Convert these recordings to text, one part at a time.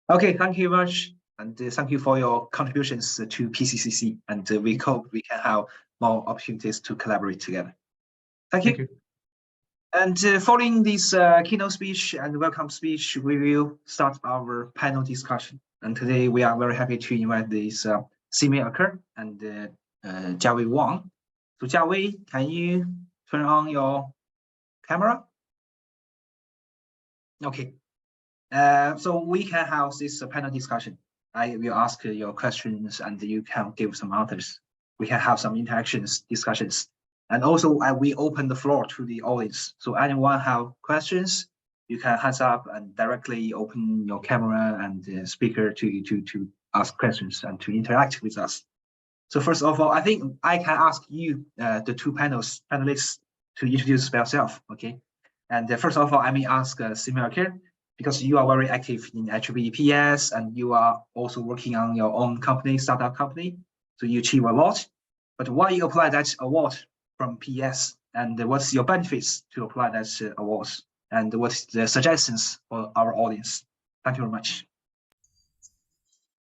Okay, thank you very much, and thank you for your contributions to PCCC, and we hope we can have more opportunities to collaborate together. Thank you. And following this keynote speech and welcome speech, we will start our panel discussion. And today we are very happy to invite this Simi Aker and Jiawei Wang. So Jiawei, can you turn on your camera? Okay. So we can have this panel discussion. I will ask your questions and you can give some answers. We can have some interactions, discussions. And also we open the floor to the audience. So anyone have questions, you can hands up and directly open your camera and the speaker to ask questions and to interact with us. So first of all, I think I can ask you, the two panelists to introduce yourself, okay? And first of all, I may ask Simi Aker, because you are very active in PES and you are also working on your own company, startup company, so you achieve a lot. But why you apply that award from PES, and what's your benefits to apply that awards, and what's the suggestions for our audience? Thank you very much.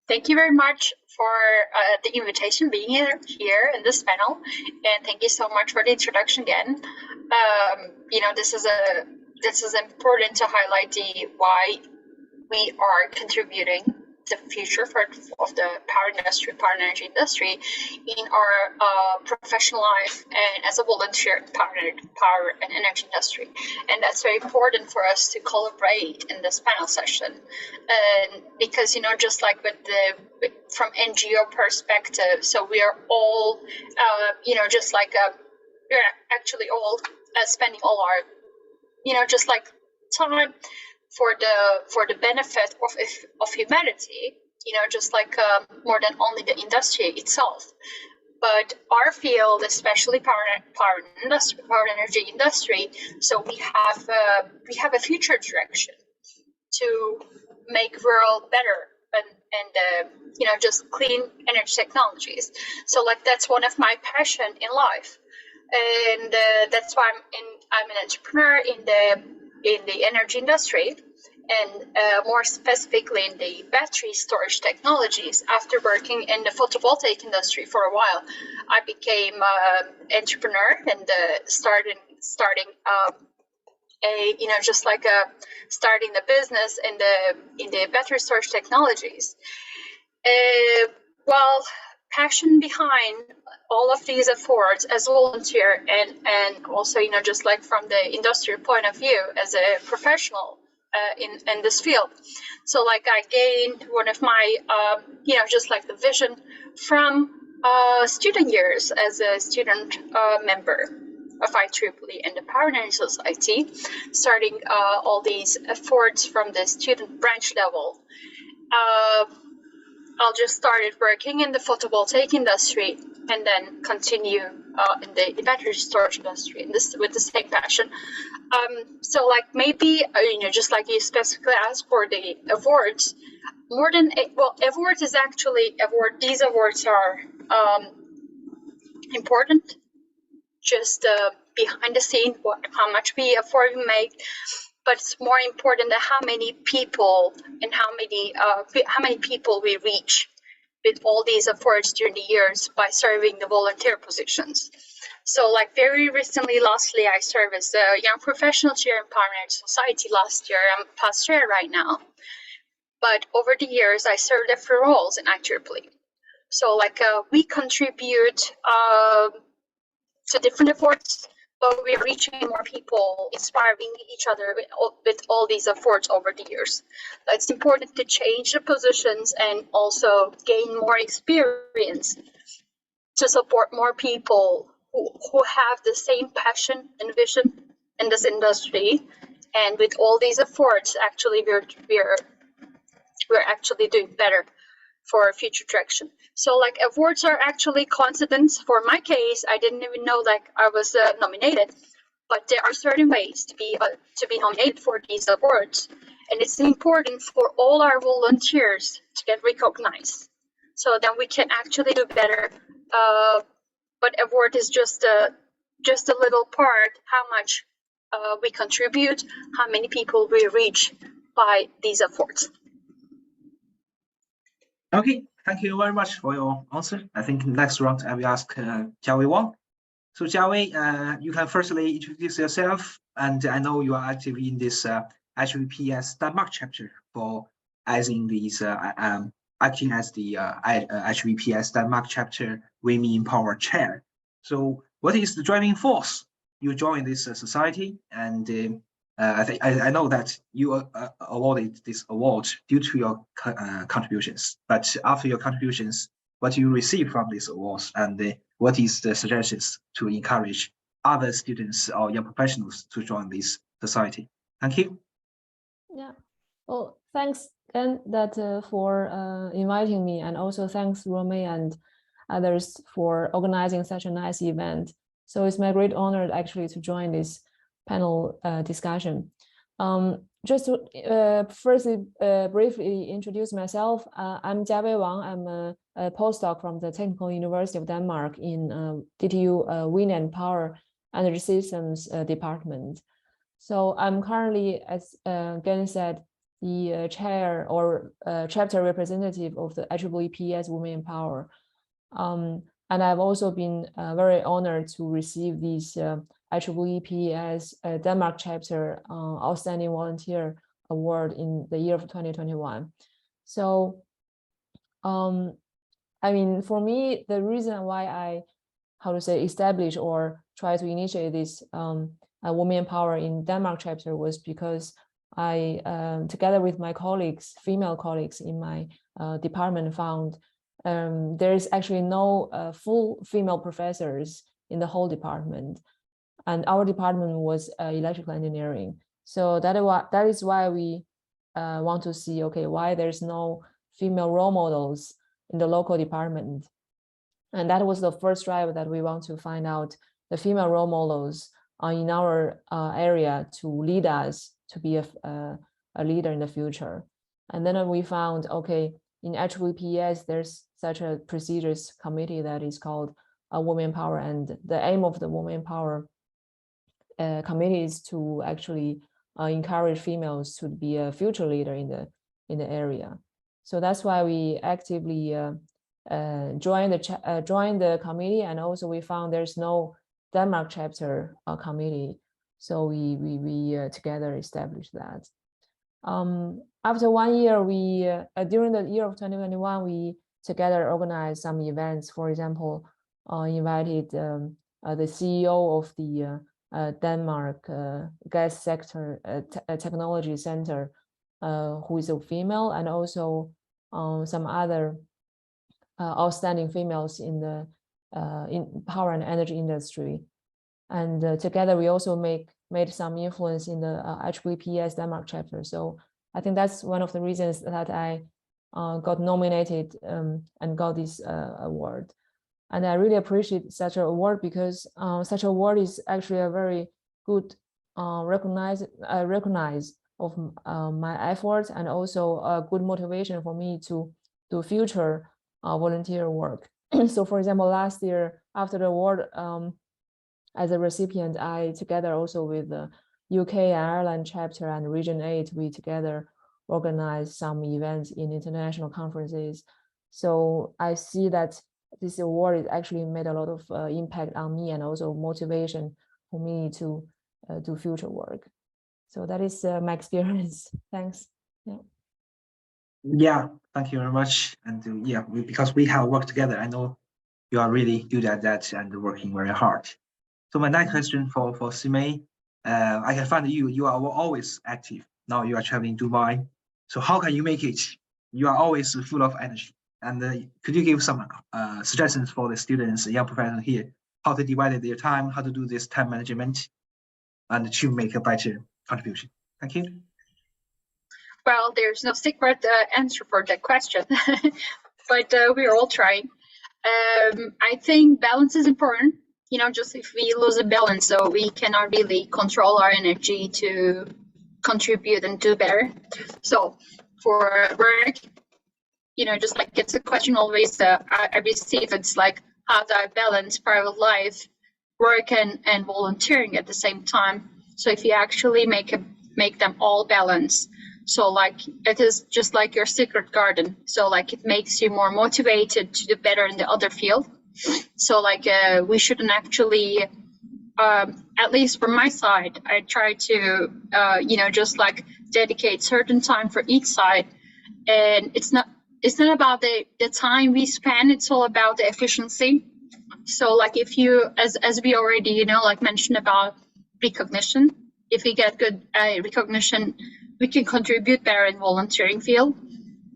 Thank you very much for the invitation, being here in this panel, and thank you so much for the introduction again. This is important to highlight why we are contributing the future of the power energy industry in our professional life and as a volunteer in power and energy industry. And that's very important for us to collaborate in this panel session. And because, just like from NGO perspective, so we are all, we're actually all spending all our just like time for the benefit of humanity, just like more than only the industry itself. But our field, especially power energy industry, so we have a future direction to make world better and just clean energy technologies. So like that's one of my passion in life. And that's why I'm an entrepreneur in the energy industry, and more specifically in the battery storage technologies. After working in the photovoltaic industry for a while, I became an entrepreneur and starting starting the business in the battery storage technologies. Passion behind all of these efforts as a volunteer and also just like from the industrial point of view as a professional in this field. So like I gained one of my just like the vision from student years as a student member of IEEE and the Power Energy Society, starting all these efforts from the student branch level. I'll just started working in the photovoltaic industry and then continue in the battery storage industry with the same passion. So like maybe, just like you specifically asked for the awards, awards is actually these awards are important, just behind the scene, how much effort we make. But it's more important than how many people and how many people we reach with all these efforts during the years by serving the volunteer positions. So like very recently, lastly, I served as a young professional chair in Power Energy Society last year. I'm past chair right now. But over the years, I served different roles in IEEE. So like we contribute to different efforts, but we're reaching more people, inspiring each other with all these efforts over the years. It's important to change the positions and also gain more experience to support more people who have the same passion and vision in this industry. And with all these efforts, actually, we're actually doing better for future direction. So like awards are actually coincidence. For my case, I didn't even know like I was nominated, but there are certain ways to be nominated for these awards, and it's important for all our volunteers to get recognized, so then we can actually do better. But award is just a little part how much we contribute, how many people we reach by these efforts. Okay, thank you very much for your answer. I think next round I will ask Jiawei Wang. So Jiawei, you can firstly introduce yourself, and I know you are active in this HVPS Denmark chapter for acting as the HVPS Denmark chapter Women in Power chair. So what is the driving force you join this society? And I know that you awarded this award due to your contributions, but after your contributions, what you receive from these awards, and what is the suggestions to encourage other students or young professionals to join this society? Thank you. Yeah. Well, thanks again for inviting me, and also thanks Rome and others for organizing such a nice event. So it's my great honor actually to join this panel discussion. Just to firstly briefly introduce myself, I'm Jiawei Wang. I'm a postdoc from the Technical University of Denmark in DTU Wind and Power Energy Systems Department. So I'm currently, as Gen said, the chair or chapter representative of the PES Women in Power. And I've also been very honored to receive this PES Denmark chapter Outstanding Volunteer Award in the year of 2021. So, I mean, for me, the reason why I, establish or try to initiate this Women in Power in Denmark chapter was because I, together with my colleagues, female colleagues in my department, found there is actually no full female professors in the whole department, and our department was electrical engineering. So that is why we want to see, okay, why there's no female role models in the local department, and that was the first drive that we want to find out the female role models in our area to lead us to be a leader in the future. And then we found, okay, in HVPS, there's such a prestigious committee that is called Women Power, and the aim of the Women Power committee is to actually encourage females to be a future leader in the area. So that's why we actively joined the committee, and also we found there's no Denmark chapter committee, so we together established that. After 1 year, we during the year of 2021, we together organized some events. For example, invited the CEO of the Denmark gas sector technology center, who is a female, and also some other outstanding females in the in power and energy industry. And together we also made some influence in the HVPS Denmark chapter. So I think that's one of the reasons that I got nominated and got this award. And I really appreciate such an award, because such an award is actually a very good recognize of my efforts, and also a good motivation for me to do future volunteer work. So for example, last year after the award, as a recipient, I together also with the UK and Ireland chapter and Region 8, we together organized some events in international conferences. So I see that this award is actually made a lot of impact on me, and also motivation for me to do future work. So that is my experience. Thanks. Yeah, thank you very much. And yeah, because we have worked together, I know you are really good at that and working very hard. So my next question for Simei, I can find you are always active. Now you are traveling Dubai. So how can you make it? You are always full of energy. And could you give some suggestions for the students, young professionals here, how to divide their time, how to do this time management, and to make a better contribution? Thank you. Well, there's no secret answer for that question, but we're all trying. I think balance is important. You know, just if we lose a balance, so we cannot really control our energy to contribute and do better. So for work, you know, just like it's a question always I receive, it's like, how do I balance private life, work, and volunteering at the same time? So if you actually make them all balance, So like it is just like your secret garden. So like it makes you more motivated to do better in the other field. So like we shouldn't actually, at least from my side, I try to, just like dedicate certain time for each side. And it's not about the time we spend, it's all about the efficiency. So like if you, as we already, like mentioned about recognition, if we get good recognition, we can contribute better in volunteering field.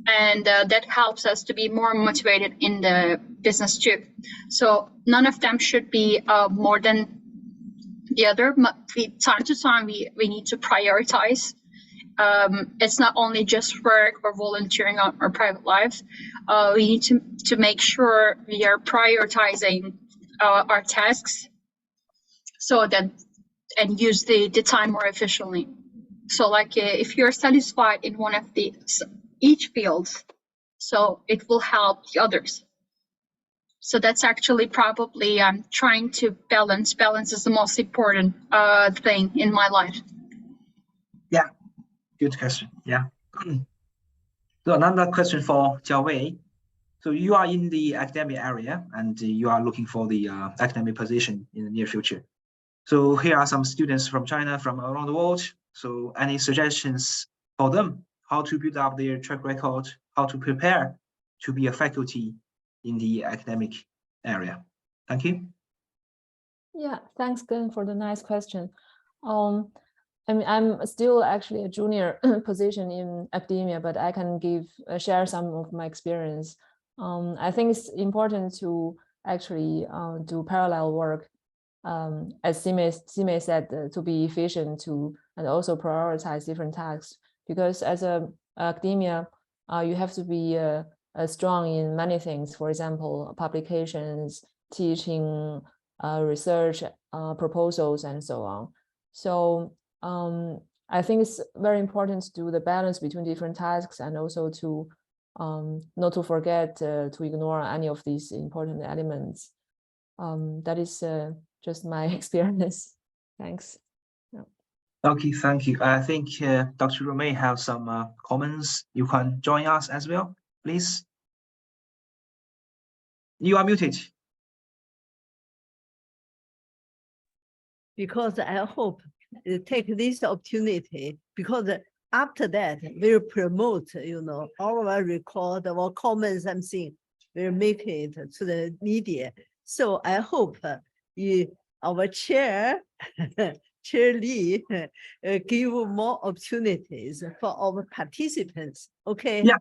And that helps us to be more motivated in the business too. So none of them should be more than the other. Time to time, we need to prioritize. It's not only just work or volunteering or our private lives. We need to make sure we are prioritizing our tasks so that and use the time more efficiently. So like if you're satisfied in one of each fields, so it will help the others. So that's actually probably I'm trying to balance. Balance is the most important thing in my life. Yeah, good question. Yeah. So another question for Jiao Wei. So you are in the academic area and you are looking for the academic position in the near future. So here are some students from China, from around the world. So any suggestions for them, how to build up their track record, how to prepare to be a faculty in the academic area? Thank you. Yeah, thanks, Glenn, for the nice question. I mean, I'm still actually a junior position in academia, but I can share some of my experience. I think it's important to actually do parallel work, as Sime said, to be efficient and also prioritize different tasks. Because as a academia, you have to be strong in many things. For example, publications, teaching, research, proposals, and so on. So I think it's very important to do the balance between different tasks and also to not to forget to ignore any of these important elements. That is just my experience. Thanks. Yeah. Okay, thank you. I think Dr. Ru may have some comments. You can join us as well, please. You are muted. Because I hope take this opportunity, because after that we'll promote, all our record, our comments, something, we'll make it to the media. So I hope our chair, Chair Lee, give more opportunities for our participants. Okay. Yeah.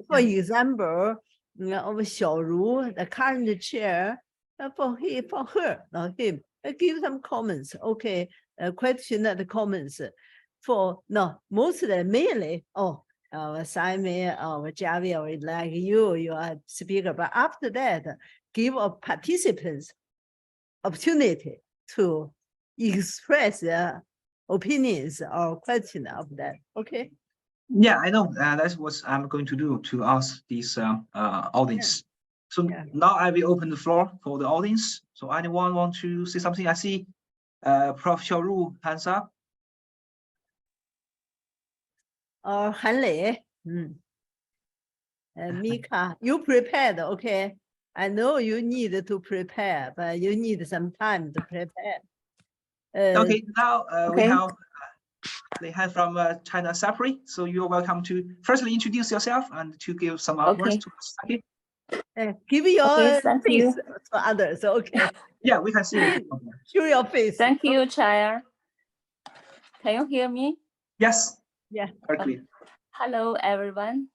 For example, our Xiaoru, the current chair, for him, give some comments. Okay. Question the comments mostly mainly. Simon or Javi or like you are speaker, but after that, give a participants opportunity to express their opinions or question of that. Okay. Yeah, I know. That's what I'm going to do to ask this audience. Yeah. So now I will open the floor for the audience. So anyone want to say something? I see Prof. Xiaoru hands up. Han Lei, Mika, you prepared, okay? I know you need to prepare, but you need some time to prepare. Okay, now we have they have from China Sapri. So you're welcome to firstly introduce yourself and to give some words to us. Thank you. Give your face to others, okay? Yeah, we can see it. Show your face. Thank you, Chair. Can you hear me? Yes. Yeah. Perfectly. Hello, everyone.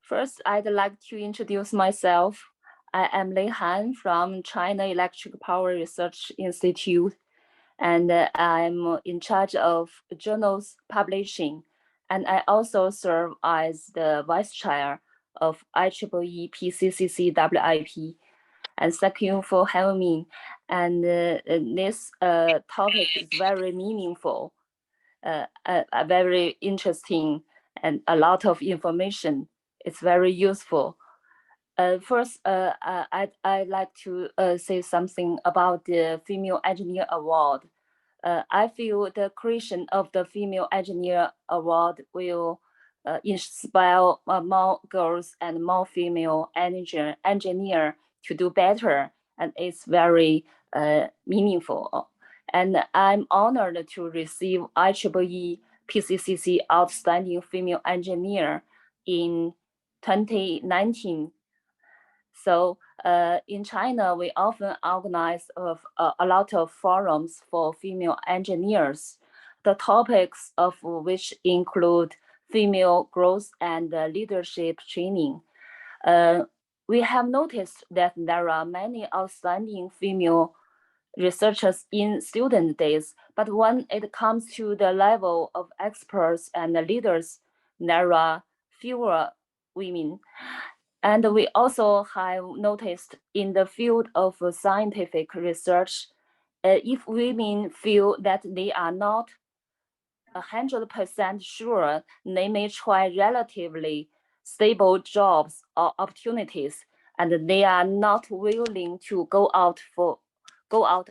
First, I'd like to introduce myself. I am Lei Han from China Electric Power Research Institute, and I'm in charge of journals publishing. And I also serve as the vice chair of IEEE PCCC WIP. And thank you for having me. And this topic is very meaningful, very interesting, and a lot of information. It's very useful. First, I'd like to say something about the Female Engineer Award. I feel the creation of the Female Engineer Award will inspire more girls and more female engineer to do better, and it's very meaningful. And I'm honored to receive IEEE PCCC Outstanding Female Engineer in 2019. So in China, we often organize a lot of forums for female engineers, the topics of which include female growth and leadership training. We have noticed that there are many outstanding female researchers in student days, but when it comes to the level of experts and leaders, there are fewer women. And we also have noticed in the field of scientific research, if women feel that they are not 100% sure, they may try relatively stable jobs or opportunities, and they are not willing to go out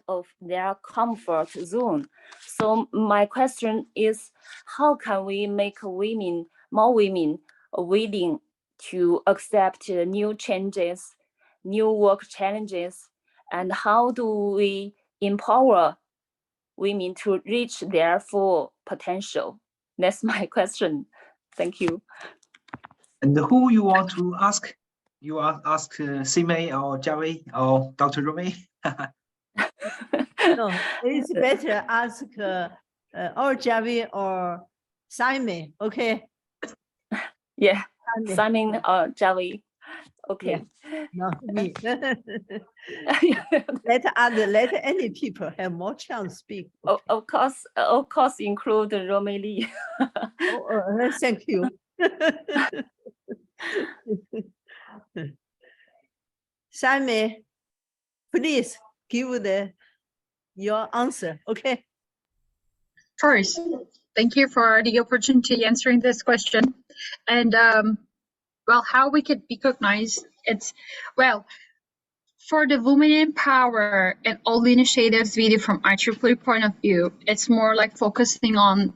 of their comfort zone. So my question is, how can we make more women willing to accept new changes, new work challenges, and how do we empower women to reach their full potential? That's my question. Thank you. And who you want to ask? You ask Simei or Javi or Dr. Rumi? No, it's better ask or Javi or Simon. Okay. Yeah, Simon or Javi. Okay. Yeah. No, me. let any people have more chance to speak. Okay. Of course, include Romy Lee. Thank you. Simon, please give your answer. Okay. First, thank you for the opportunity answering this question. And well, how we could recognize it's, well, for the Women in Power and all the initiatives video from IEEE point of view, it's more like focusing on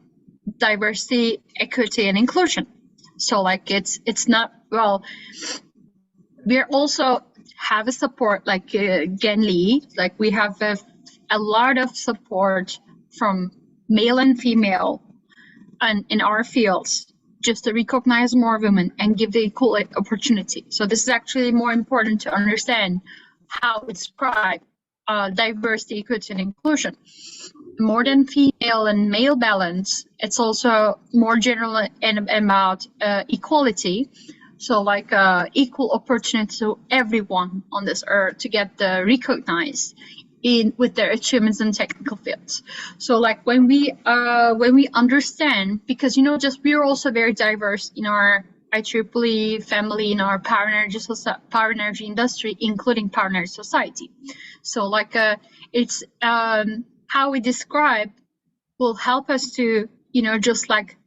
diversity, equity, and inclusion. So like it's not, well, we're also have a support like Gen Lee, like we have a lot of support from male and female and in our fields, just to recognize more women and give the equal opportunity. So this is actually more important to understand how we describe diversity, equity, and inclusion. More than female and male balance, it's also more general and about equality. So like equal opportunity to everyone on this earth to get recognized with their achievements in technical fields. So like when we understand, because just we're also very diverse in our IEEE family, in our power energy industry, including power energy society. So like it's how we describe will help us to just like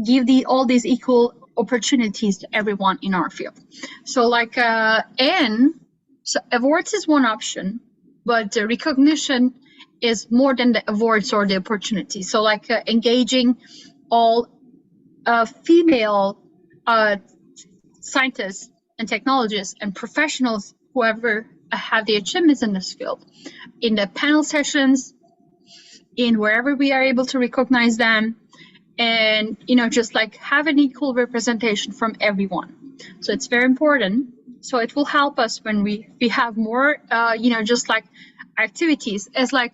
give all these equal opportunities to everyone in our field. So like so awards is one option, but the recognition is more than the awards or the opportunity. So like engaging all female scientists and technologists and professionals, whoever have the achievements in this field, in the panel sessions, in wherever we are able to recognize them, and just like have an equal representation from everyone. So it's very important. So it will help us when we have more just like activities, as like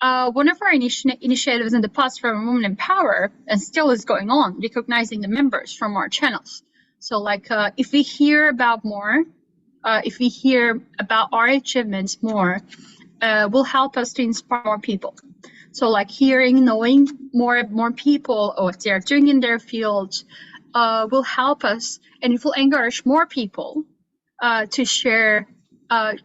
one of our initiatives in the past from Women in Power, and still is going on, recognizing the members from our channels. So like if we hear about more, if we hear about our achievements more, will help us to inspire more people. So like hearing, knowing more people or what they're doing in their field will help us, and it will encourage more people to share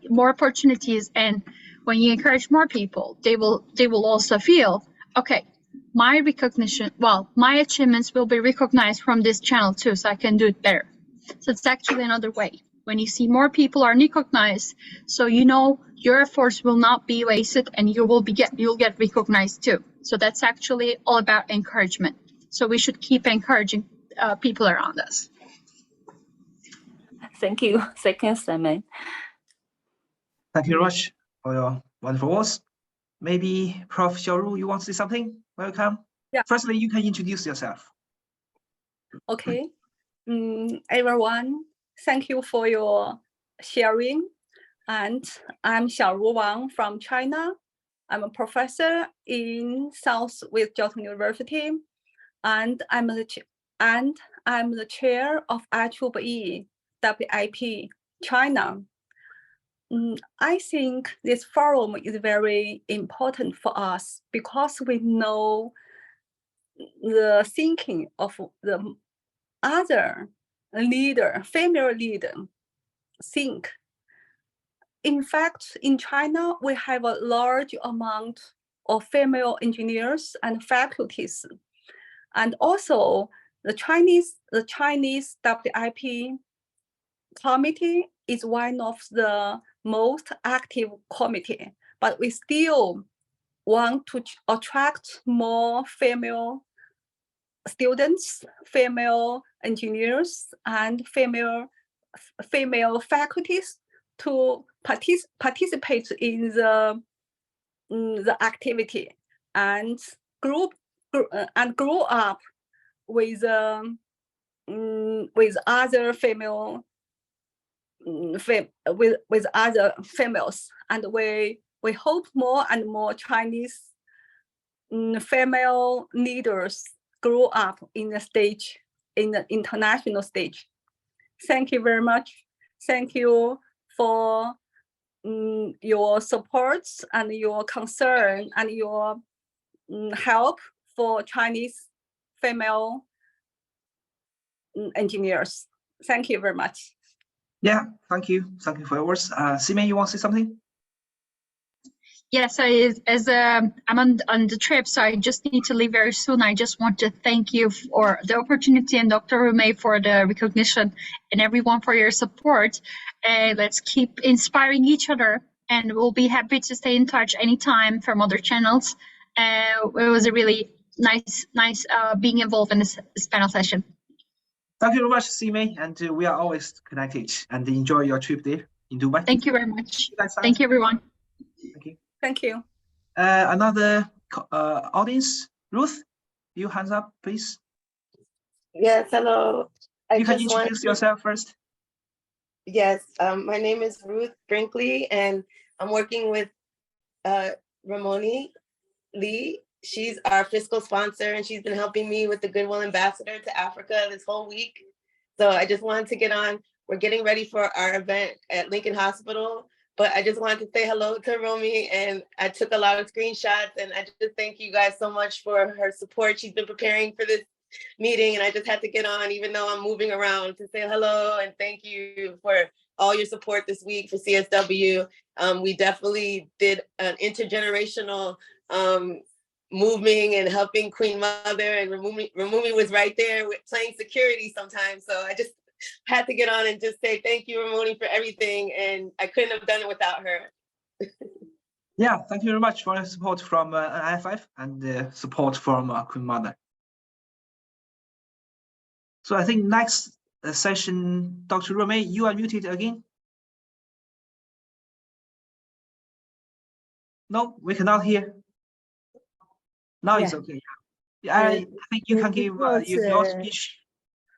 more opportunities. And when you encourage more people, they will also feel, okay, my recognition, well, my achievements will be recognized from this channel too, so I can do it better. So it's actually another way when you see more people are recognized, so you know your efforts will not be wasted and you'll get recognized too. So that's actually all about encouragement. So we should keep encouraging people around us. Thank you. Second statement. Thank you very much for your wonderful words. Maybe Prof. Xiaoru, you want to say something? Welcome. Yeah. Firstly, you can introduce yourself. Okay. Everyone, thank you for your sharing. And I'm Xiaoru Wang from China. I'm a professor in Southwest Jiaotong University, and I'm the chair of IEEE WIP China. I think this forum is very important for us because we know the thinking of the other leader, female leader, think. In fact, in China, we have a large amount of female engineers and faculties. And also the Chinese WIP committee is one of the most active committee, but we still want to attract more female students, female engineers, and female faculties to participate in the activity and grow up with other female with other females, and we hope more and more Chinese female leaders grow up in the international stage. Thank you very much. Thank you for your support and your concern and your help for Chinese female engineers. Thank you very much. Yeah, thank you. Thank you for your words. Sime, you want to say something? Yes, I'm on the trip, so I just need to leave very soon. I just want to thank you for the opportunity and Dr. Rumey for the recognition and everyone for your support. Let's keep inspiring each other, and we'll be happy to stay in touch anytime from other channels. It was a really nice being involved in this panel session. Thank you very much, Sime, and we are always connected, and enjoy your trip there in Dubai. Thank you very much. Thank you, everyone. Thank you. Thank you. Another audience, Ruth, you hands up, please. Yes, hello. You can introduce yourself first. Yes, my name is Ruth Brinkley, and I'm working with Ramoni Lee. She's our fiscal sponsor, and she's been helping me with the Goodwill Ambassador to Africa this whole week. So I just wanted to get on. We're getting ready for our event at Lincoln Hospital, but I just wanted to say hello to Romy, and I took a lot of screenshots, and I just thank you guys so much for her support. She's been preparing for this meeting, and I just had to get on, even though I'm moving around, to say hello and thank you for all your support this week for CSW. We definitely did an intergenerational moving and helping Queen Mother, and Ramumi was right there with playing security sometimes. So I just had to get on and just say thank you, Ramoni, for everything, and I couldn't have done it without her. Yeah, thank you very much for the support from IFF and the support from Queen Mother. So I think next session, Dr. Rumey, you are muted again. No, we cannot hear. Now it's okay. Yeah, I think you can give your speech.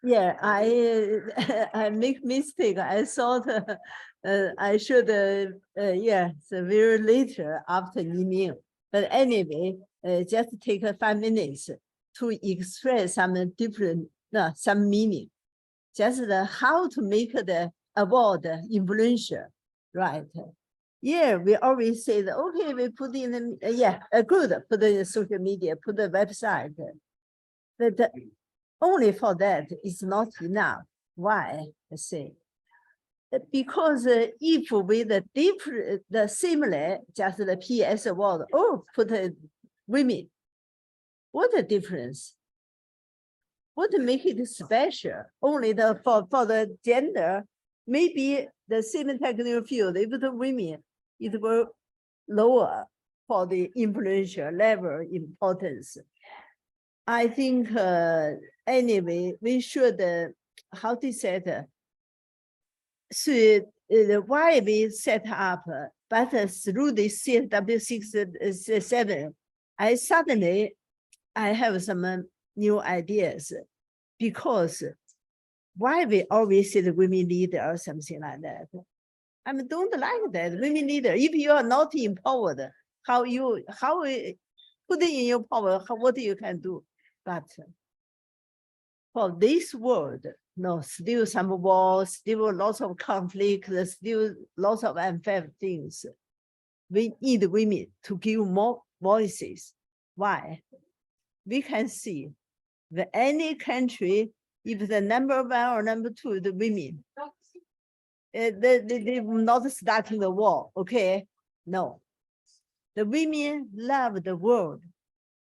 Yeah, I make mistake. I thought I should, yeah, so very later after email. But anyway, just take 5 minutes to express some different, some meaning. Just how to make the award influential, right? Yeah, we always say that, okay, we put in the, good, put the social media, put the website. But only for that is not enough. Why? I say, because if with the similar, just the PES award, or put women, what a difference? What make it special? Only for the gender maybe the same technical field, if the women, it will lower for the influential level importance. I think anyway, we should, how to say it, so why we set up, but through the CSW 6/7, I have some new ideas, because why we always say the women leader or something like that. I mean, don't like that, women leader. If you are not empowered, how put in your power, what you can do? But for this world, no, still some wars, still lots of conflict, still lots of unfair things. We need women to give more voices. Why? We can see that any country, if the number 1 or number 2, the women, they not starting the war, okay? No. The women love the world,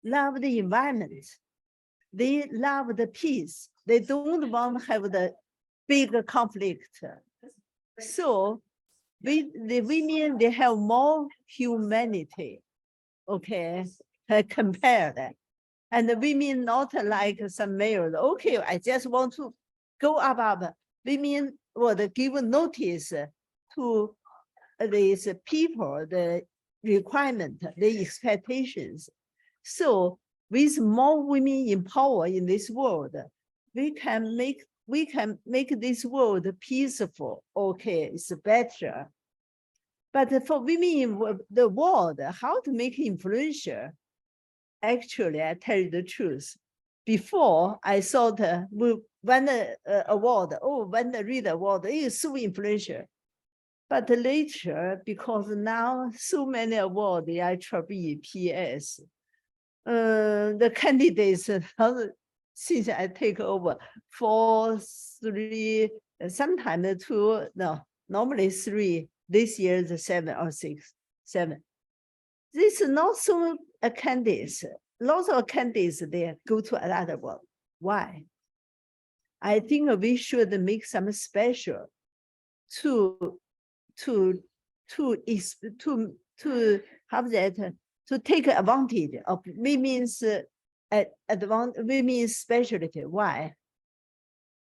love the environment. They love the peace. They don't want to have the big conflict. So the women, they have more humanity, okay, compare that. And the women not like some males, okay, I just want to go up. Women would give notice to these people, the requirement, the expectations. So with more women in power in this world, we can make this world peaceful. Okay, it's better. But for women in the world, how to make influential? Actually, I tell you the truth. Before I thought when the award, when the read award is so influential. But later, because now so many awards, the IEEE, PES, the candidates, since I take over, 4, 3, sometimes 2, no, normally 3, this year is 7 or 6, 7. This is not so candidates. Lots of candidates there go to another one. Why? I think we should make some special to have that, to take advantage of women's women's specialty. Why?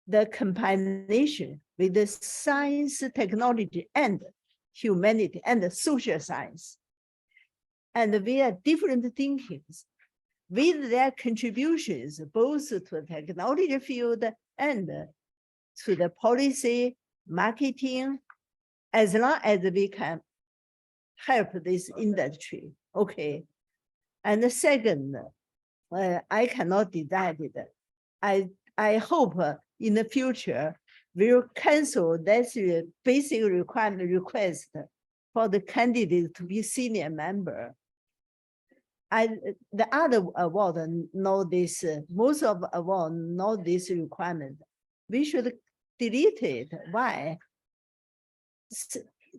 The combination with the science, technology, and humanity, and social science. And we are different thinkings with their contributions, both to the technology field and to the policy, marketing, as long as we can help this industry. Okay. And the second, I cannot decide it. I hope in the future we'll cancel that basic requirement request for the candidate to be senior member. The other award know this, most of award know this requirement. We should delete it. Why?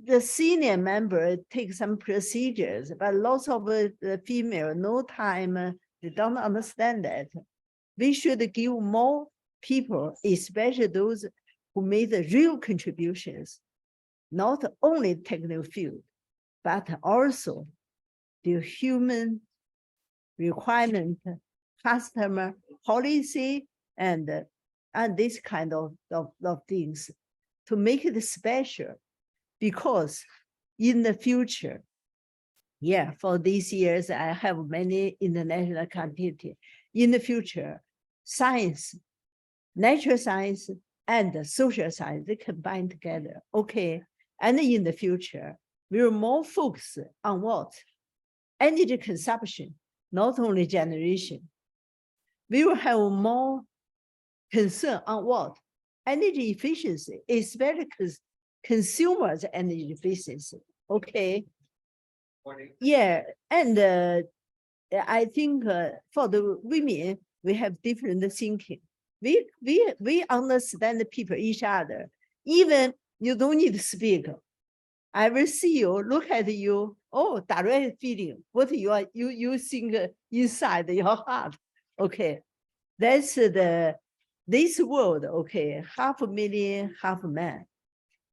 The senior member takes some procedures, but lots of the female, no time, they don't understand that. We should give more people, especially those who made the real contributions, not only technical field, but also the human requirement, customer policy, and this kind of things to make it special. Because in the future, yeah, for these years, I have many international activities. In the future, science, natural science, and social science, they combine together, okay? And in the future, we will more focus on what? Energy consumption, not only generation. We will have more concern on what? Energy efficiency, especially consumers' energy efficiency, okay? Yeah, and I think for the women, we have different thinking. We understand the people, each other. Even you don't need to speak. I will see you, look at you, oh, direct feeling, what you think inside your heart. Okay, that's this world, okay, 500,000, half man.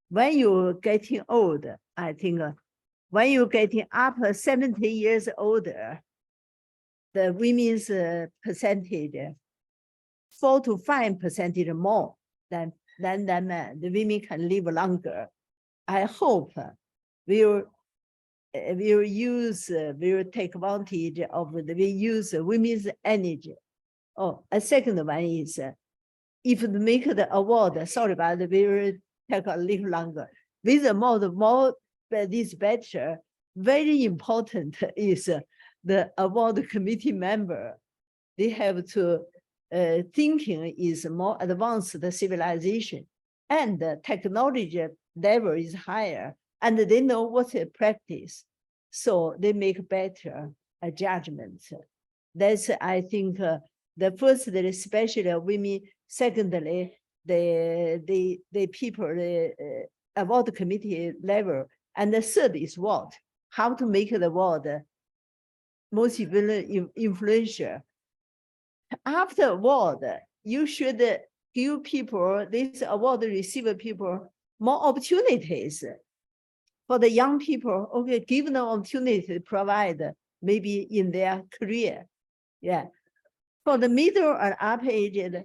when you're getting old, I think when you're getting up 70 years older, the women's percentage 4 to 5% more than men. The women can live longer. I hope we'll take advantage of we use women's energy. Oh, a second one is if we make the award, sorry, but we will take a little longer. With the more this better. Very important is the award committee member. They have to thinking is more advanced civilization, and the technology level is higher, and they know what to practice, so they make better judgments. That's, I think, the first, especially women. Secondly, the people, the award committee level, and the third is what? How to make the award most influential. After award, you should give people, this award receiver people, more opportunities. For the young people, okay, give them opportunity to provide maybe in their career. Yeah. For the middle and upper aged,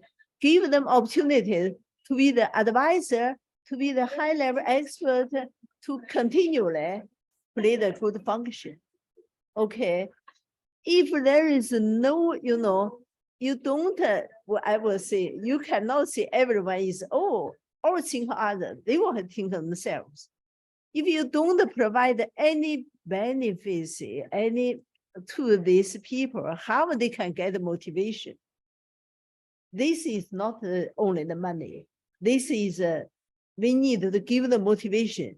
give them opportunity to be the advisor, to be the high level expert, to continually play the good function. Okay. If there is no, you don't, I will say, you cannot say everyone is, or think of others. They will think of themselves. If you don't provide any benefits, to these people, how they can get motivation? This is not only the money. This is, we need to give them motivation.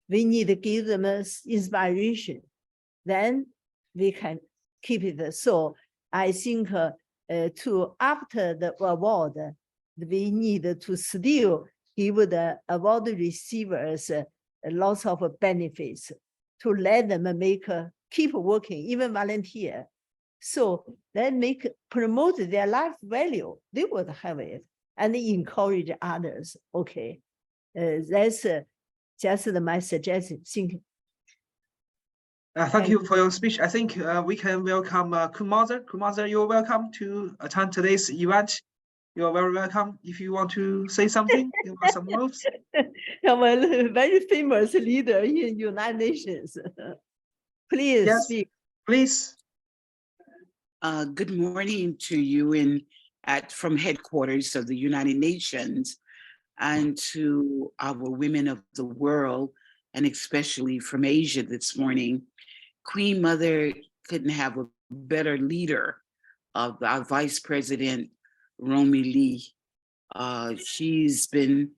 We need to give them inspiration. Then we can keep it. So I think after the award, we need to still give the award receivers lots of benefits to let them keep working, even volunteer. So then promote their life value. They would have it and encourage others. Okay, that's just my suggestion. Thank you for your speech. I think we can welcome Kumaza. Kumaza, you're welcome to attend today's event. You're very welcome. If you want to say something, give us some words. I'm a very famous leader in United Nations. Please Yes, speak. Please. Good morning to you from headquarters of the United Nations, and to our women of the world, and especially from Asia this morning. Queen Mother couldn't have a better leader, of our Vice President, Romy Lee. She's been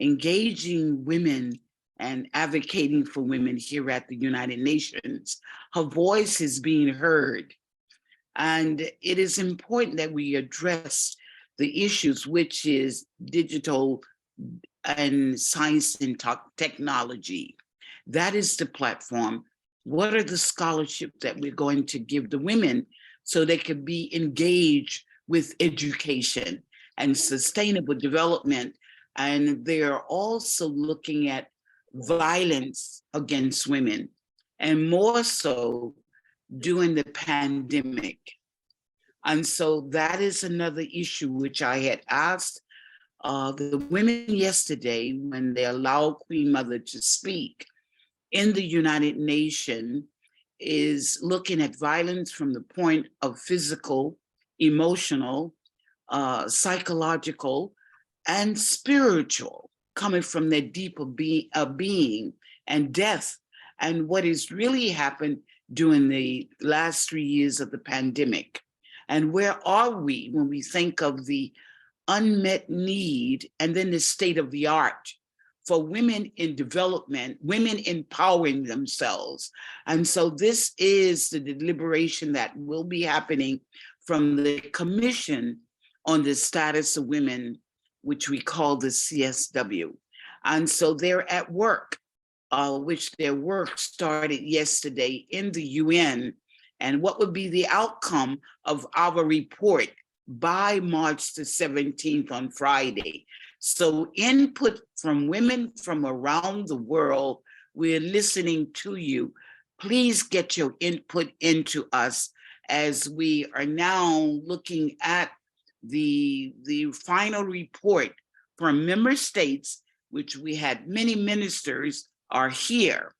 engaging women and advocating for women here at the United Nations. Her voice is being heard. And it is important that we address the issues, which is digital and science and technology. That is the platform. What are the scholarships that we're going to give the women so they could be engaged with education and sustainable development? And they're also looking at violence against women, and more so during the pandemic. And so that is another issue which I had asked the women yesterday when they allowed Queen Mother to speak in the United Nations, is looking at violence from the point of physical, emotional, psychological, and spiritual, coming from their deeper being, and death, and what has really happened during the last 3 years of the pandemic. And where are we when we think of the unmet need and then the state of the art for women in development, women empowering themselves? And so this is the deliberation that will be happening from the Commission on the Status of Women, which we call the CSW. And so they're at work, which their work started yesterday in the UN. And what would be the outcome of our report by March the 17th on Friday. So input from women from around the world, we're listening to you. Please get your input into us as we are now looking at the final report from member states, which we had many ministers are here,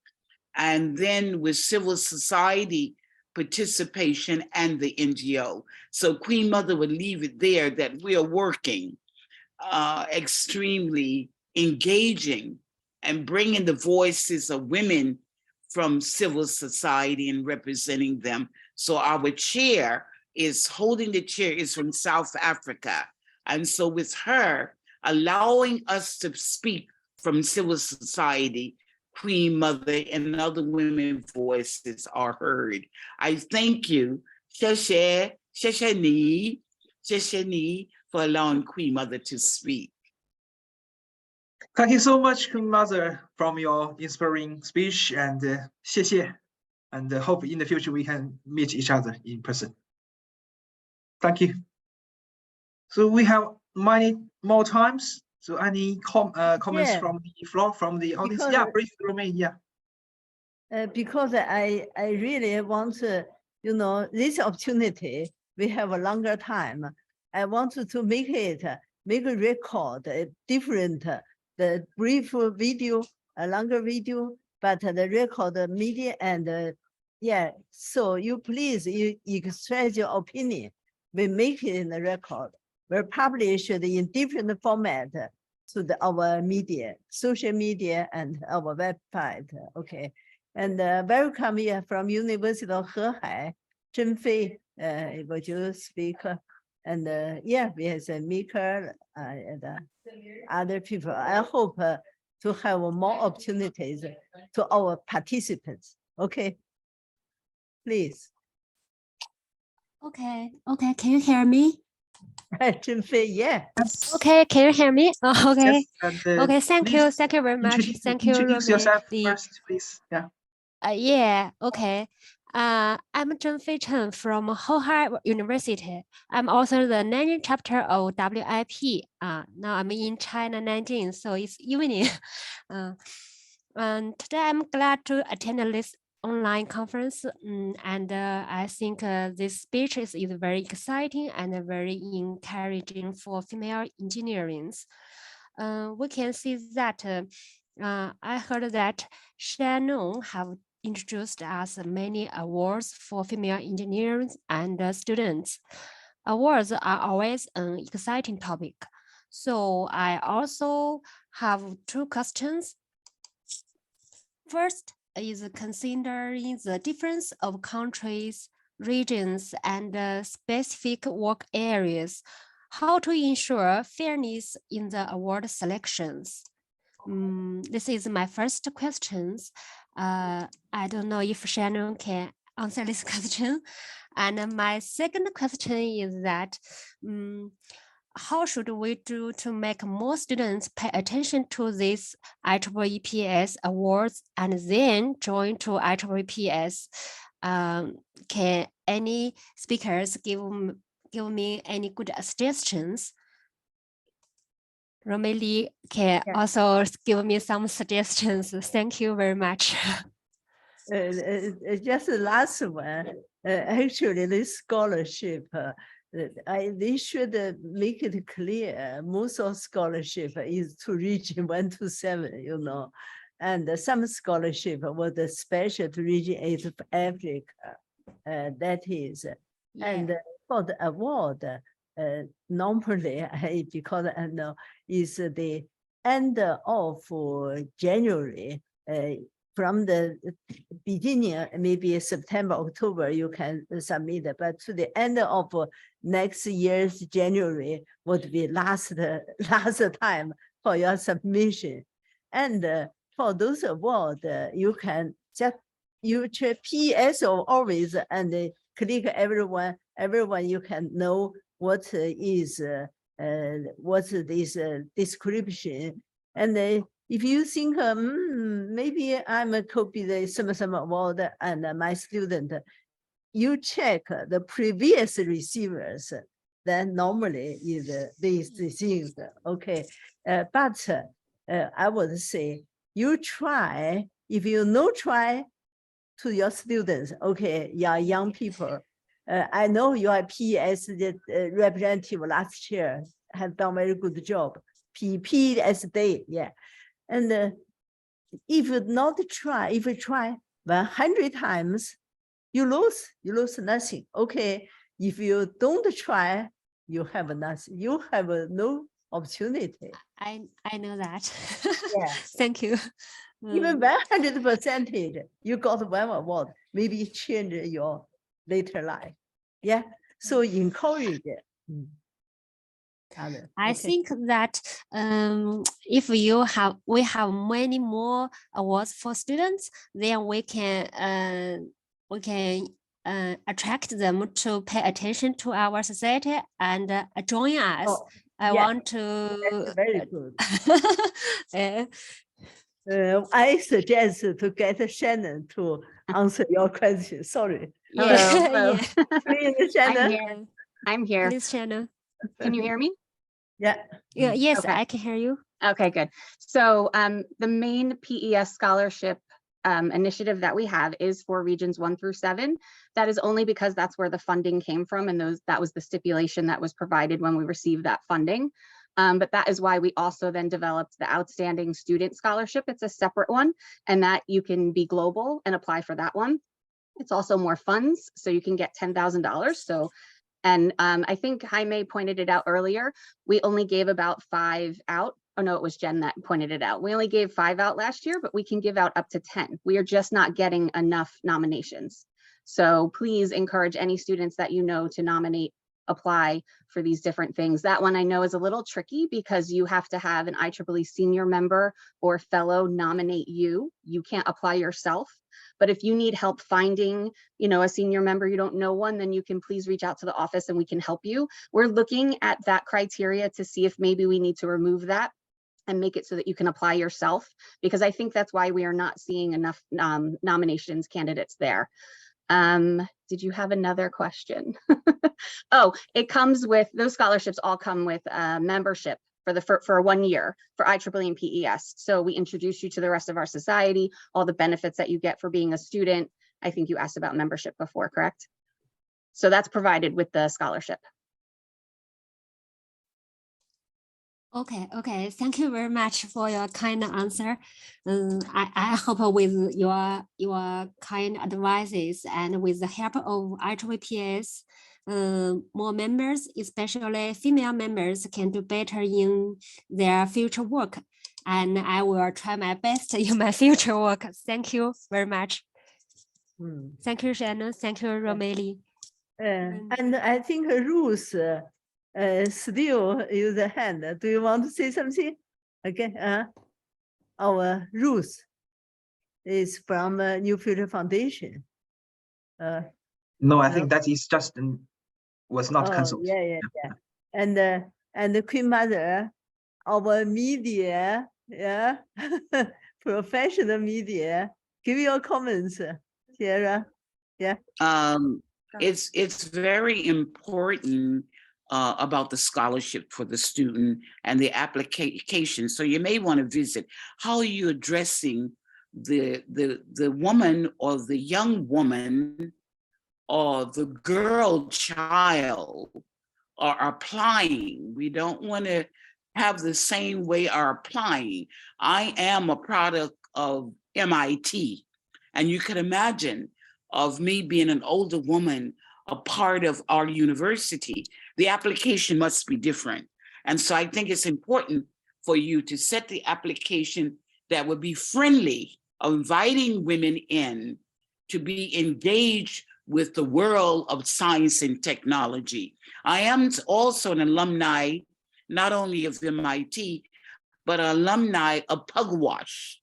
and then with civil society participation and the NGO. So Queen Mother would leave it there that we are working extremely engaging and bringing the voices of women from civil society and representing them. So our chair is holding the chair is from South Africa. And so with her allowing us to speak from civil society, Queen Mother and other women voices are heard. I thank you, 谢谢你 for allowing Queen Mother to speak. Thank you so much, Queen Mother, from your inspiring speech, and 谢谢, and hope in the future we can meet each other in person. Thank you. So we have many more times. So any comments Yeah. from the floor, from the audience? Because, Yeah, brief, Romain, yeah. Because I really want to, you know, this opportunity, we have a longer time. I want to make a record, a different, the brief video, a longer video, but the record media and yeah. So you please, you express your opinion. We make it in the record. We publish it in different format to our media, social media and our website. Okay. And welcome here from University of Hebei, Zhenfei, would you speak? And yeah, we have a maker and other people. I hope to have more opportunities to our participants. Okay, please. Okay, can you hear me? Zhenfei, yeah. Yes. Okay, can you hear me? Oh, okay. Yes, and, Okay, thank you very much. Thank you, Introduce yourself Romain. first, please. Yeah. Yeah, okay. I'm Zhenfei Chen from Hebei University. I'm also the Nanjing chapter of WIP. Now I'm in China, Nanjing, so it's evening. And today I'm glad to attend this online conference, and I think this speech is very exciting and very encouraging for female engineering. We can see that I heard that Shannon have introduced us many awards for female engineers and students. Awards are always an exciting topic. So I also have two questions. First is considering the difference of countries, regions, and specific work areas, how to ensure fairness in the award selections. This is my first question. I don't know if Shannon can answer this question. And my second question is that, how should we do to make more students pay attention to these IEEE awards and then join to IEEE? Can any speakers give me any good suggestions? Romain can also give me some suggestions. Thank you very much. Just the last one, actually this scholarship, they should make it clear most of scholarship is to region 1 to 7, you know, and some scholarship was special to region 8 of Africa, that is, yeah. And for the award, normally, because I know is the end of January, from the beginning, maybe September, October, you can submit it, but to the end of next year's January would be last time for your submission. And for those awards, you can just, you check PES always and click everyone you can know what is what's this description. And if you think maybe could be the some award and my student, you check the previous receivers then normally is these things. Okay, but I would say you try, if you no try to your students, okay, yeah, young people. I know you are PES representative last year, have done very good job. PES, yeah. And if you not try, if you try 100 times, you lose nothing. Okay, if you don't try, you have nothing. You have no opportunity. I know that. Yes. Thank you. Even 100%, you got one award, maybe change your later life. Yeah, so encourage it. I Okay. think that if we have many more awards for students, then we can attract them to pay attention to our society and join us. Oh, I yeah, want to. that's very good. I suggest to get Shannon to answer your question. Sorry. Yeah, Hello. yeah. Please, I'm Shannon. here. I'm here. Please, Shannon. Can you hear me? Yeah. Yeah, yes, Okay. I can hear you. Okay, good. So the main PES scholarship initiative that we have is for regions 1 through 7. That is only because that's where the funding came from, and that was the stipulation that was provided when we received that funding. But that is why we also then developed the Outstanding Student Scholarship. It's a separate one, and that you can be global and apply for that one. It's also more funds, so you can get $10,000. So, and I think Jaime pointed it out earlier, we only gave about 5 out. Oh no, it was Jen that pointed it out. We only gave 5 out last year, but we can give out up to 10. We are just not getting enough nominations. So please encourage any students that you know to nominate, apply for these different things. That one I know is a little tricky because you have to have an IEEE senior member or fellow nominate you. You can't apply yourself. But if you need help finding, a senior member, you don't know one, then you can please reach out to the office and we can help you. We're looking at that criteria to see if maybe we need to remove that and make it so that you can apply yourself, because I think that's why we are not seeing enough nominations candidates there. Did you have another question? Oh, it comes with, those scholarships all come with membership for 1 year for IEEE and PES. So we introduce you to the rest of our society, all the benefits that you get for being a student. I think you asked about membership before, correct? So that's provided with the scholarship. Okay. Thank you very much for your kind answer. I hope with your kind advices and with the help of IEEE, more members, especially female members, can do better in their future work. And I will try my best in my future work. Thank you very much. Thank you, Shannon. Thank you, Romeli. And I think Ruth still use a hand. Do you want to say something? Okay. Our Ruth is from New Future Foundation. No, I think that is just was not cancelled. Yeah. And the Queen Mother, our media, yeah, professional media. Give your comments, Tiara. Yeah. It's very important about the scholarship for the student and the application. So you may want to visit. How are you addressing the woman or the young woman or the girl child are applying? We don't want to have the same way are applying. I am a product of MIT, and you can imagine of me being an older woman, a part of our university, the application must be different. And so I think it's important for you to set the application that would be friendly, inviting women in to be engaged with the world of science and technology. I am also an alumni, not only of MIT, but an alumni of Pugwash,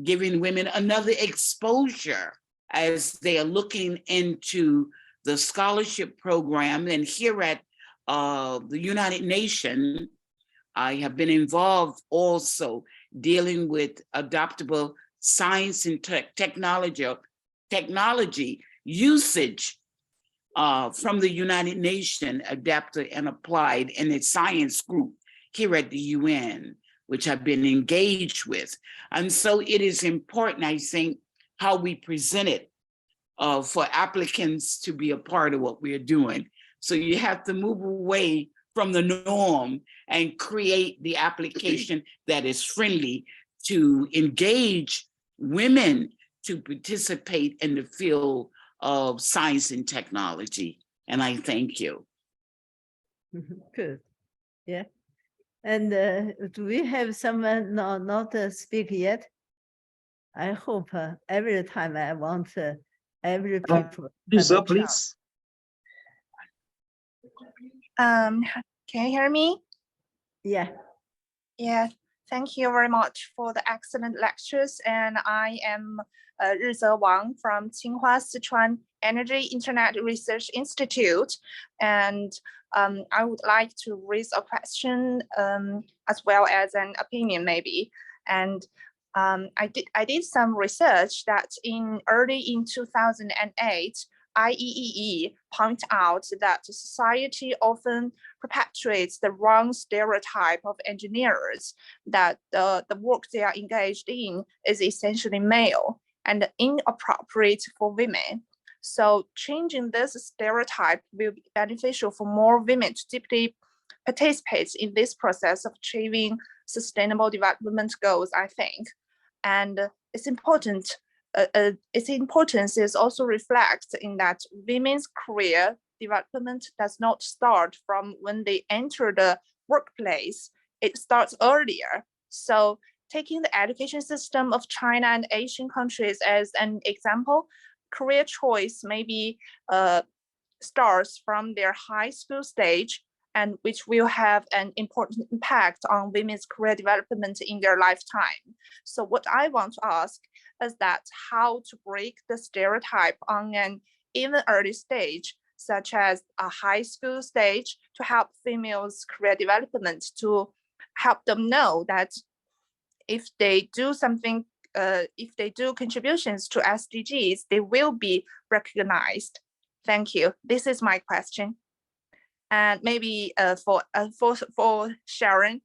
giving women another exposure as they are looking into the scholarship program. And here at the United Nations, I have been involved also dealing with adoptable science and technology usage from the United Nations Adapted and Applied and its science group here at the UN, which I've been engaged with. And so it is important, I think, how we present it for applicants to be a part of what we're doing. So you have to move away from the norm and create the application that is friendly to engage women to participate in the field of science and technology. And I thank you. Good. Yeah. And do we have someone not speak yet? I hope every time I want every people. Lisa, please. Can you hear me? Yeah. Yeah, thank you very much for the excellent lectures. And I am Rizhe Wang from Tsinghua Sichuan Energy Internet Research Institute. And I would like to raise a question as well as an opinion maybe. And I did some research that early in 2008, IEEE point out that society often perpetuates the wrong stereotype of engineers, that the work they are engaged in is essentially male and inappropriate for women. So changing this stereotype will be beneficial for more women to deeply participate in this process of achieving sustainable development goals, I think. And it's important. Its importance is also reflected in that women's career development does not start from when they enter the workplace. It starts earlier. So taking the education system of China and Asian countries as an example, career choice maybe starts from their high school stage, and which will have an important impact on women's career development in their lifetime. So what I want to ask is that how to break the stereotype on an even early stage, such as a high school stage, to help females' career development, to help them know that if they do something, if they do contributions to SDGs, they will be recognized. Thank you. This is my question. And maybe for Sharon.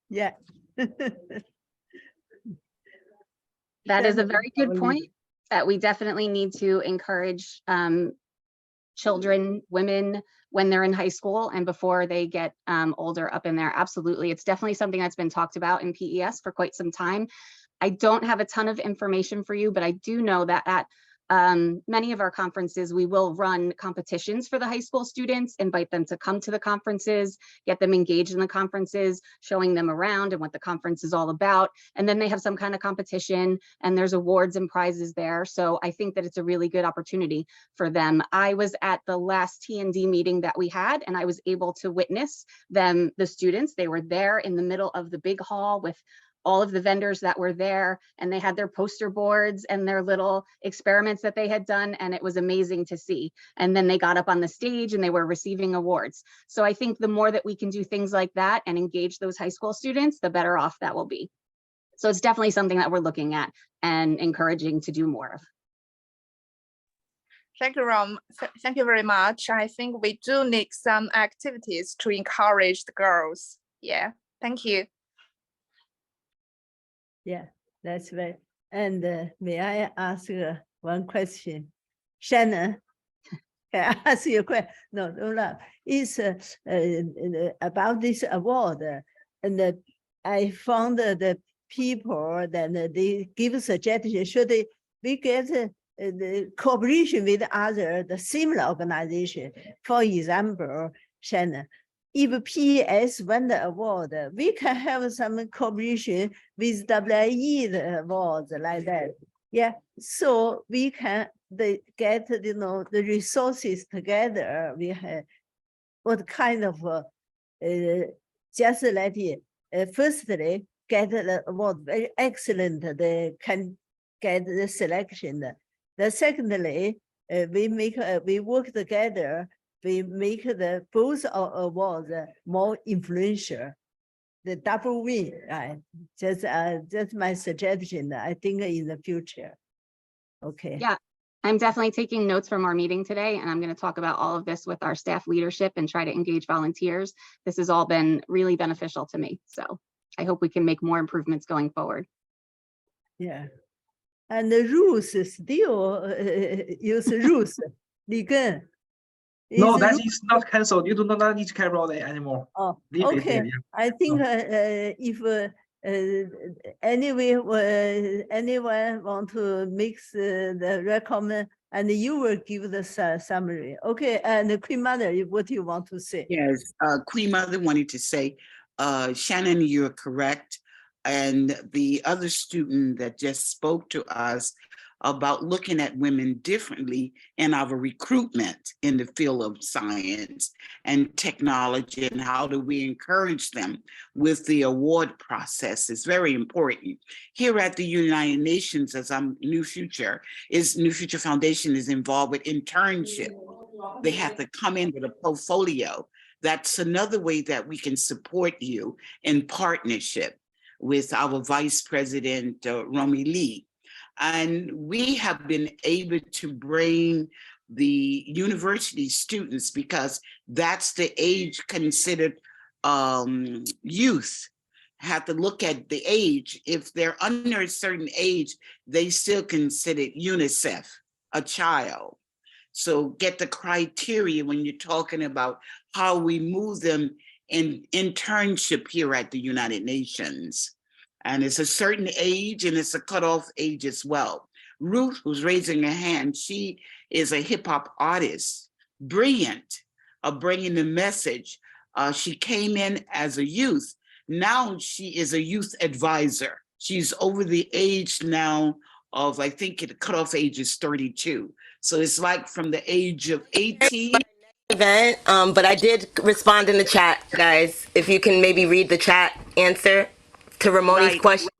Yeah. That is a very good point, that we definitely need to encourage children, women, when they're in high school and before they get older up in there. Absolutely. It's definitely something that's been talked about in PES for quite some time. I don't have a ton of information for you, but I do know that at many of our conferences, we will run competitions for the high school students, invite them to come to the conferences, get them engaged in the conferences, showing them around and what the conference is all about. And then they have some kind of competition and there's awards and prizes there. So I think that it's a really good opportunity for them. I was at the last T&D meeting that we had, and I was able to witness them, the students. They were there in the middle of the big hall with all of the vendors that were there, and they had their poster boards and their little experiments that they had done, and it was amazing to see. And then they got up on the stage and they were receiving awards. So I think the more that we can do things like that and engage those high school students, the better off that will be. So it's definitely something that we're looking at and encouraging to do more of. Thank you, Rom. Thank you very much. I think we do need some activities to encourage the girls. Yeah, thank you. Yeah, that's right. And may I ask one question? Shannon, can I ask you a question? No. It's about this award. And I found the people that they give suggestions. Should we get the cooperation with the similar organization? For example, Shannon, if PES won the award, we can have some cooperation with WIE the awards like that. Yeah, so we can get the resources together. We have what kind of just let it firstly get the award very excellent. They can get the selection. The secondly, we work together. We make the both awards more influential, the double win. Right? Just my suggestion. I think in the future. Okay. Yeah, I'm definitely taking notes from our meeting today, and I'm going to talk about all of this with our staff leadership and try to engage volunteers. This has all been really beneficial to me. So I hope we can make more improvements going forward. Yeah. And the rules still use rules. Ligen. No, that is not cancelled. You do not need to carry out it anymore. Oh, Leave it okay. there, yeah. I think if anyway, anyone want to mix the recommend, and you will give the summary. Okay, and Queen Mother, what do you want to say? Yes, Queen Mother wanted to say, Shannon, you're correct. And the other student that just spoke to us about looking at women differently in our recruitment in the field of science and technology, and how do we encourage them with the award process is very important. Here at the United Nations, as New Future Foundation is involved with internship. They have to come in with a portfolio. That's another way that we can support you in partnership with our Vice President, Romy Lee. And we have been able to bring the university students, because that's the age considered youth. Have to look at the age. If they're under a certain age, they still consider UNICEF a child. So get the criteria when you're talking about how we move them in internship here at the United Nations. And it's a certain age, and it's a cutoff age as well. Ruth, who's raising her hand, she is a hip hop artist, brilliant, bringing the message. She came in as a youth. Now she is a youth advisor. She's over the age now of, I think the cutoff age is 32. So it's like from the age of 18. Event, but I did respond in the chat, guys. If you can maybe read the chat answer to Ramoni's question.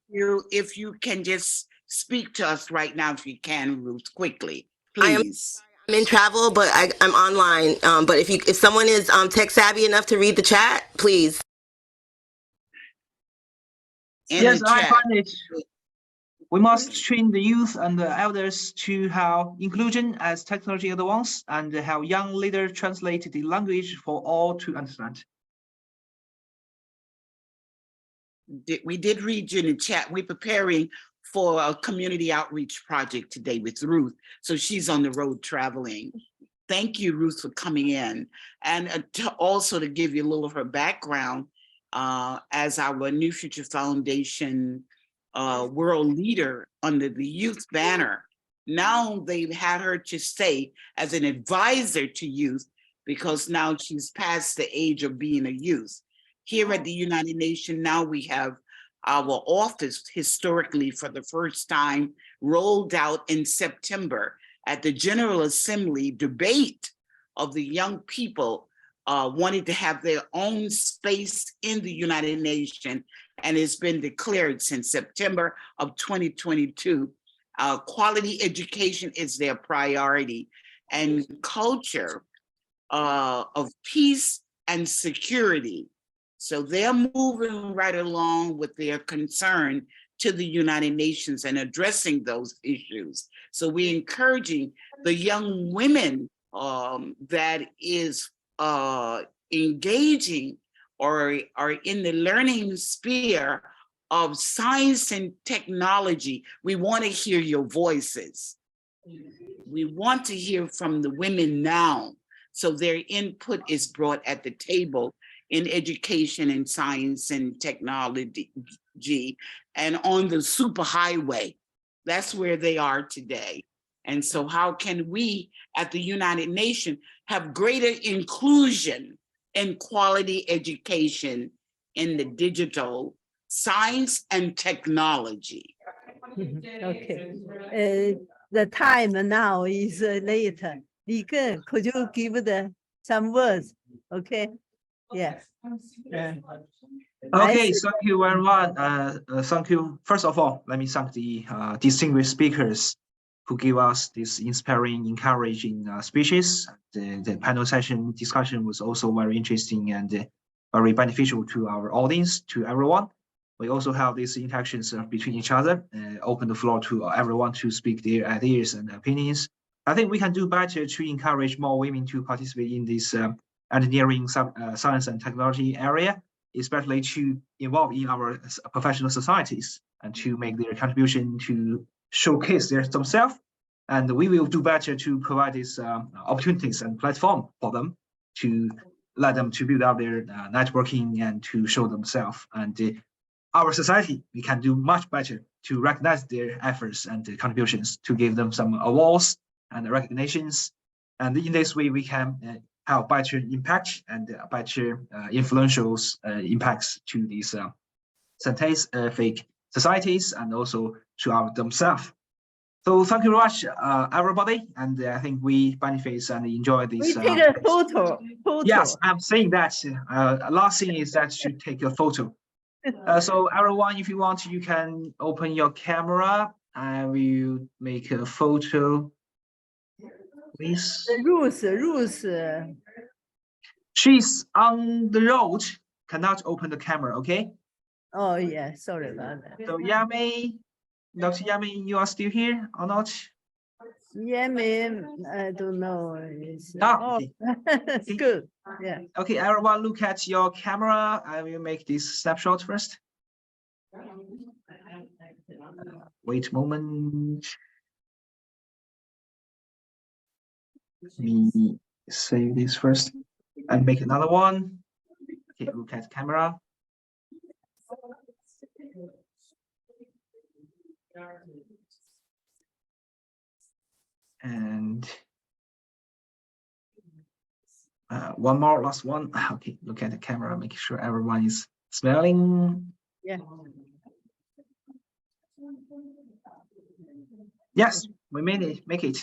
If you can just speak to us right now, if you can, Ruth, quickly, please. I'm in travel, but I'm online. But if someone is tech savvy enough to read the chat, please. Yes, I find it. We must train the youth and the elders to have inclusion as technology advances, and have young leaders translate the language for all to understand. We did read you in the chat. We're preparing for a community outreach project today with Ruth. So she's on the road traveling. Thank you, Ruth, for coming in. And also to give you a little of her background as our New Future Foundation world leader under the youth banner. Now they've had her to stay as an advisor to youth, because now she's past the age of being a youth. Here at the United Nations, now we have our office historically for the first time rolled out in September at the General Assembly debate of the young people wanting to have their own space in the United Nations. And it's been declared since September of 2022. Quality education is their priority, and culture of peace and security. So they're moving right along with their concern to the United Nations and addressing those issues. So we're encouraging the young women that is engaging or are in the learning sphere of science and technology. We want to hear your voices. We want to hear from the women now, so their input is brought at the table in education and science and technology, and on the superhighway. That's where they are today. And so how can we at the United Nations have greater inclusion in quality education in the digital science and technology? Okay. The time now is late. Ligen, could you give some words? Okay. Yes. Okay, thank you very much. Thank you. First of all, let me thank the distinguished speakers who give us this inspiring, encouraging speeches. The panel session discussion was also very interesting and very beneficial to our audience, to everyone. we also have these interactions between each other, open the floor to everyone to speak their ideas and opinions. I think we can do better to encourage more women to participate in this engineering, science and technology area, especially to involve in our professional societies and to make their contribution to showcase themselves. And we will do better to provide these opportunities and platform for them to let them to build up their networking and to show themselves. And our society, we can do much better to recognize their efforts and contributions, to give them some awards and recognitions. And in this way, we can have better impact and better influential impacts to these scientific societies and also to themselves. So thank you very much, everybody. And I think we benefit and enjoy this. We take a photo. Yes, I'm saying that. Last thing is that you take a photo. So everyone, if you want, you can open your camera. I will make a photo. Please. Ruth. She's on the road, cannot open the camera, okay? Oh yeah, sorry about that. So Yami, Dr. Yami, you are still here or not? Yeah, ma'am, I don't know. Okay. It's good. Yeah. Okay, everyone look at your camera. I will make this snapshot first. Wait a moment. Let me save this first and make another one. Okay, look at camera. And one more, last one. Okay, look at the camera, make sure everyone is smiling. Yeah. Yes, we made it, make it.